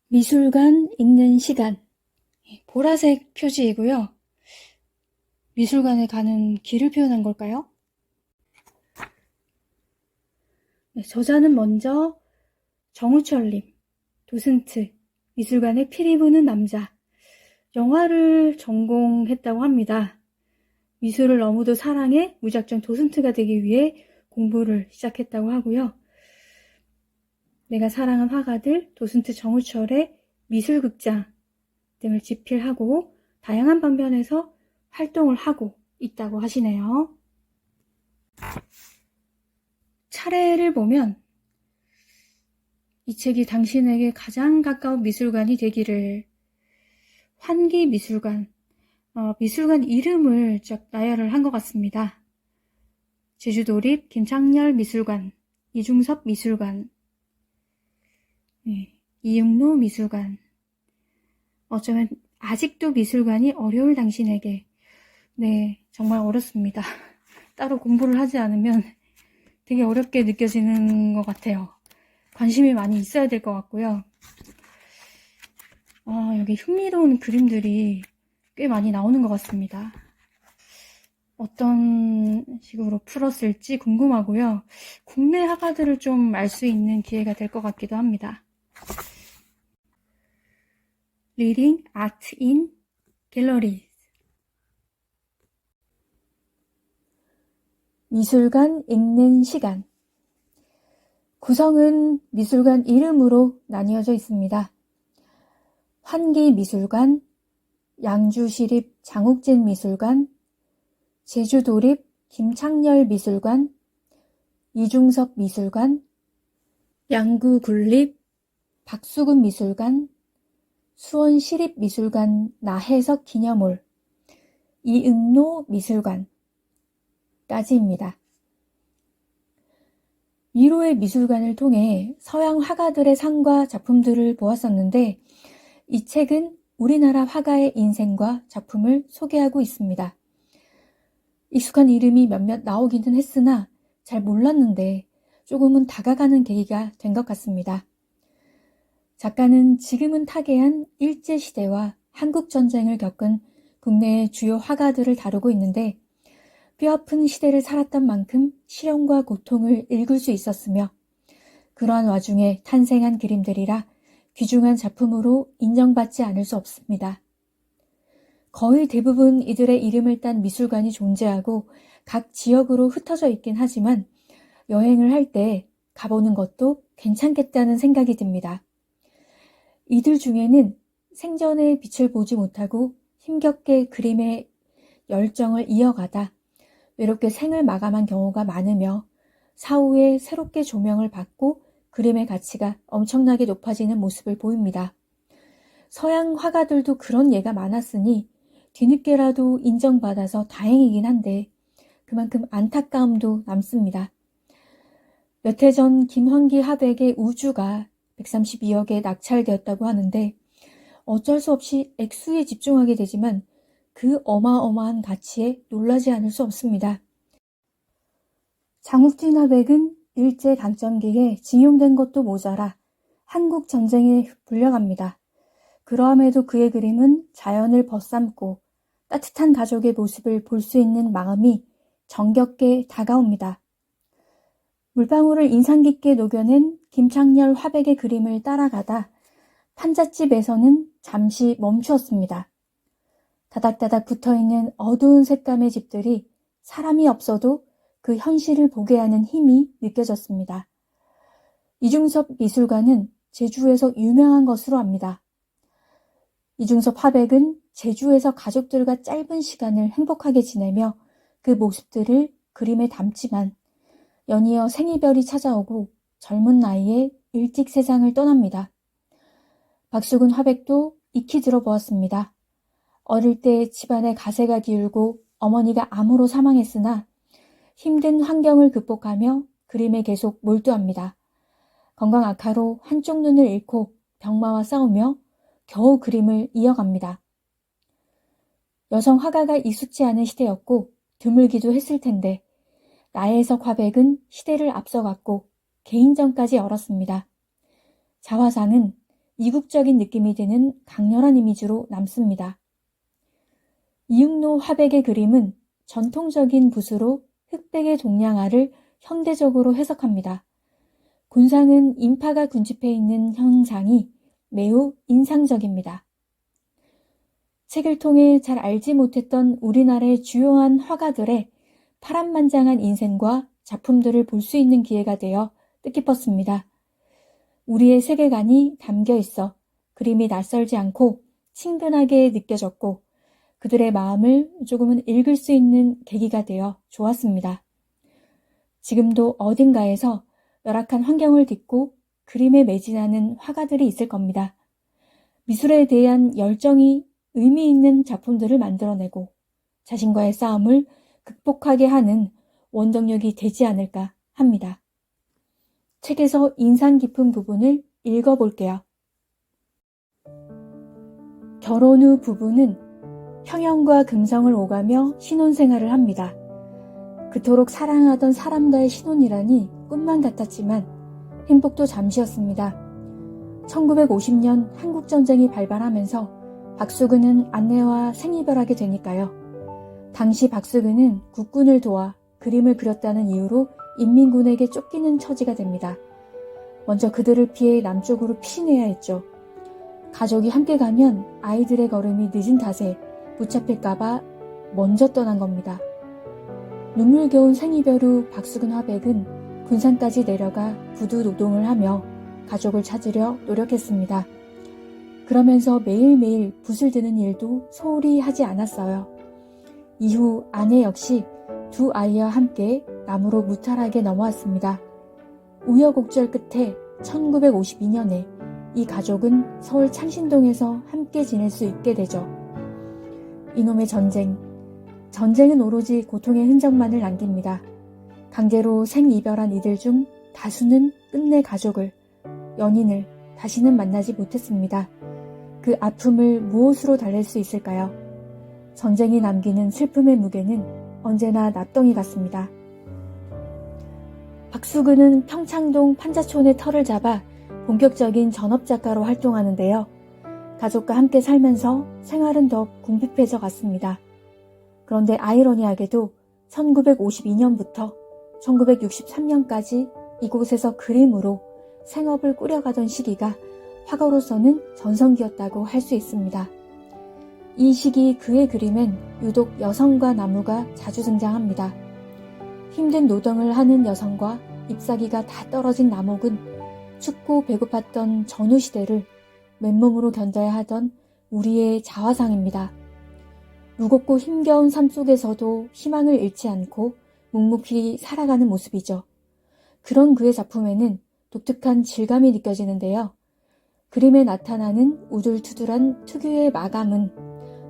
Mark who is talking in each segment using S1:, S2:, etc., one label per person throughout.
S1: 미술관 읽는 시간. 보라색 표지이고요. 미술관에 가는 길을 표현한 걸까요? 저자는 먼저 정우철님, 도슨트, 미술관에 피리 부는 남자. 영화를 전공했다고 합니다. 미술을 너무도 사랑해 무작정 도슨트가 되기 위해 공부를 시작했다고 하고요. 내가 사랑한 화가들, 도슨트 정우철의 미술극장 등을 집필하고 다양한 방면에서 활동을 하고 있다고 하시네요. 차례를 보면 이 책이 당신에게 가장 가까운 미술관이 되기를. 환기 미술관, 미술관 이름을 쫙 나열을 한 것 같습니다. 제주도립 김창렬 미술관, 이중섭 미술관, 이응로 미술관. 어쩌면 아직도 미술관이 어려울 당신에게. 네, 정말 어렵습니다. 따로 공부를 하지 않으면 되게 어렵게 느껴지는 것 같아요. 관심이 많이 있어야 될 것 같고요. 여기 흥미로운 그림들이 꽤 많이 나오는 것 같습니다. 어떤 식으로 풀었을지 궁금하고요. 국내 화가들을 좀 알 수 있는 기회가 될 것 같기도 합니다. Reading Art in Galleries. 미술관 읽는 시간. 구성은 미술관 이름으로 나뉘어져 있습니다. 환기 미술관, 양주시립 장욱진 미술관, 제주도립 김창렬 미술관, 이중섭 미술관, 양구군립 박수근 미술관, 수원시립 미술관 나혜석 기념홀, 이응로 미술관까지입니다. 미로의 미술관을 통해 서양 화가들의 상과 작품들을 보았었는데 이 책은 우리나라 화가의 인생과 작품을 소개하고 있습니다. 익숙한 이름이 몇몇 나오기는 했으나 잘 몰랐는데 조금은 다가가는 계기가 된 것 같습니다. 작가는 지금은 타계한 일제시대와 한국전쟁을 겪은 국내의 주요 화가들을 다루고 있는데 뼈아픈 시대를 살았던 만큼 시련과 고통을 읽을 수 있었으며 그러한 와중에 탄생한 그림들이라 귀중한 작품으로 인정받지 않을 수 없습니다. 거의 대부분 이들의 이름을 딴 미술관이 존재하고 각 지역으로 흩어져 있긴 하지만 여행을 할 때 가보는 것도 괜찮겠다는 생각이 듭니다. 이들 중에는 생전에 빛을 보지 못하고 힘겹게 그림의 열정을 이어가다 외롭게 생을 마감한 경우가 많으며 사후에 새롭게 조명을 받고 그림의 가치가 엄청나게 높아지는 모습을 보입니다. 서양 화가들도 그런 예가 많았으니 뒤늦게라도 인정받아서 다행이긴 한데 그만큼 안타까움도 남습니다. 몇 해 전 김환기 화백의 우주가 132억에 낙찰되었다고 하는데 어쩔 수 없이 액수에 집중하게 되지만 그 어마어마한 가치에 놀라지 않을 수 없습니다. 장욱진 화백은 일제강점기에 징용된 것도 모자라 한국전쟁에 불려갑니다. 그러함에도 그의 그림은 자연을 벗삼고 따뜻한 가족의 모습을 볼 수 있는 마음이 정겹게 다가옵니다. 물방울을 인상 깊게 녹여낸 김창렬 화백의 그림을 따라가다 판잣집에서는 잠시 멈추었습니다. 다닥다닥 붙어있는 어두운 색감의 집들이 사람이 없어도 그 현실을 보게 하는 힘이 느껴졌습니다. 이중섭 미술관은 제주에서 유명한 것으로 압니다. 이중섭 화백은 제주에서 가족들과 짧은 시간을 행복하게 지내며 그 모습들을 그림에 담지만 연이어 생이별이 찾아오고 젊은 나이에 일찍 세상을 떠납니다. 박수근 화백도 익히 들어보았습니다. 어릴 때 집안에 가세가 기울고 어머니가 암으로 사망했으나 힘든 환경을 극복하며 그림에 계속 몰두합니다. 건강 악화로 한쪽 눈을 잃고 병마와 싸우며 겨우 그림을 이어갑니다. 여성 화가가 익숙지 않은 시대였고 드물기도 했을 텐데 나혜석 화백은 시대를 앞서갔고 개인전까지 열었습니다. 자화상은 이국적인 느낌이 드는 강렬한 이미지로 남습니다. 이육로 화백의 그림은 전통적인 붓으로 흑백의 동양화를 현대적으로 해석합니다. 군상은 인파가 군집해 있는 형상이 매우 인상적입니다. 책을 통해 잘 알지 못했던 우리나라의 주요한 화가들의 파란만장한 인생과 작품들을 볼 수 있는 기회가 되어 뜻깊었습니다. 우리의 세계관이 담겨 있어 그림이 낯설지 않고 친근하게 느껴졌고 그들의 마음을 조금은 읽을 수 있는 계기가 되어 좋았습니다. 지금도 어딘가에서 열악한 환경을 딛고 그림에 매진하는 화가들이 있을 겁니다. 미술에 대한 열정이 의미 있는 작품들을 만들어내고 자신과의 싸움을 극복하게 하는 원동력이 되지 않을까 합니다. 책에서 인상 깊은 부분을 읽어볼게요. 결혼 후 부부는 평형과 금성을 오가며 신혼생활을 합니다. 그토록 사랑하던 사람과의 신혼이라니 꿈만 같았지만 행복도 잠시였습니다. 1950년 한국전쟁이 발발하면서 박수근은 아내와 생이별하게 되니까요. 당시 박수근은 국군을 도와 그림을 그렸다는 이유로 인민군에게 쫓기는 처지가 됩니다. 먼저 그들을 피해 남쪽으로 피신해야 했죠. 가족이 함께 가면 아이들의 걸음이 늦은 탓에 붙잡힐까봐 먼저 떠난 겁니다. 눈물겨운 생이별 후 박수근 화백은 군산까지 내려가 부두 노동을 하며 가족을 찾으려 노력했습니다. 그러면서 매일매일 붓을 드는 일도 소홀히 하지 않았어요. 이후 아내 역시 두 아이와 함께 남으로 무탈하게 넘어왔습니다. 우여곡절 끝에 1952년에 이 가족은 서울 창신동에서 함께 지낼 수 있게 되죠. 이놈의 전쟁은 오로지 고통의 흔적만을 남깁니다. 강제로 생이별한 이들 중 다수는 끝내 가족을, 연인을 다시는 만나지 못했습니다. 그 아픔을 무엇으로 달랠 수 있을까요? 전쟁이 남기는 슬픔의 무게는 언제나 납덩이 같습니다. 박수근은 평창동 판자촌의 터를 잡아 본격적인 전업작가로 활동하는데요. 가족과 함께 살면서 생활은 더 궁핍해져 갔습니다. 그런데 아이러니하게도 1952년부터 1963년까지 이곳에서 그림으로 생업을 꾸려가던 시기가 화가로서는 전성기였다고 할 수 있습니다. 이 시기 그의 그림엔 유독 여성과 나무가 자주 등장합니다. 힘든 노동을 하는 여성과 잎사귀가 다 떨어진 나목은 춥고 배고팠던 전후 시대를 맨몸으로 견뎌야 하던 우리의 자화상입니다. 무겁고 힘겨운 삶 속에서도 희망을 잃지 않고 묵묵히 살아가는 모습이죠. 그런 그의 작품에는 독특한 질감이 느껴지는데요. 그림에 나타나는 우둘투둘한 특유의 마감은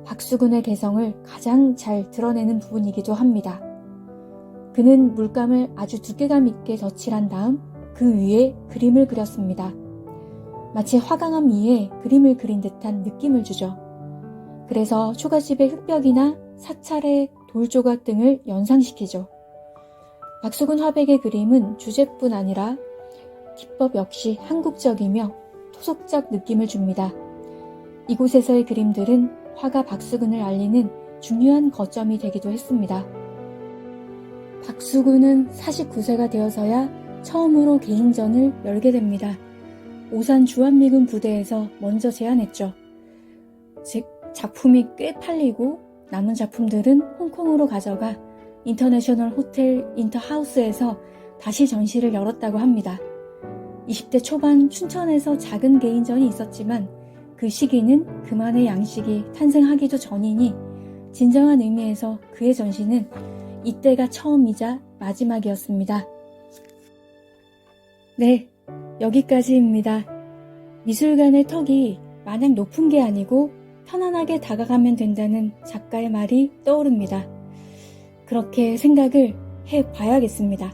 S1: 박수근의 개성을 가장 잘 드러내는 부분이기도 합니다. 그는 물감을 아주 두께감 있게 덧칠한 다음 그 위에 그림을 그렸습니다. 마치 화강암 위에 그림을 그린 듯한 느낌을 주죠. 그래서 초가집의 흙벽이나 사찰의 돌조각 등을 연상시키죠. 박수근 화백의 그림은 주제뿐 아니라 기법 역시 한국적이며 토속적 느낌을 줍니다. 이곳에서의 그림들은 화가 박수근을 알리는 중요한 거점이 되기도 했습니다. 박수근은 49세가 되어서야 처음으로 개인전을 열게 됩니다. 오산 주한미군 부대에서 먼저 제안했죠. 즉 작품이 꽤 팔리고 남은 작품들은 홍콩으로 가져가 인터내셔널 호텔 인터하우스에서 다시 전시를 열었다고 합니다. 20대 초반 춘천에서 작은 개인전이 있었지만 그 시기는 그만의 양식이 탄생하기도 전이니 진정한 의미에서 그의 전시는 이때가 처음이자 마지막이었습니다. 네, 여기까지입니다. 미술관의 턱이 마냥 높은 게 아니고 편안하게 다가가면 된다는 작가의 말이 떠오릅니다. 그렇게 생각을 해봐야겠습니다.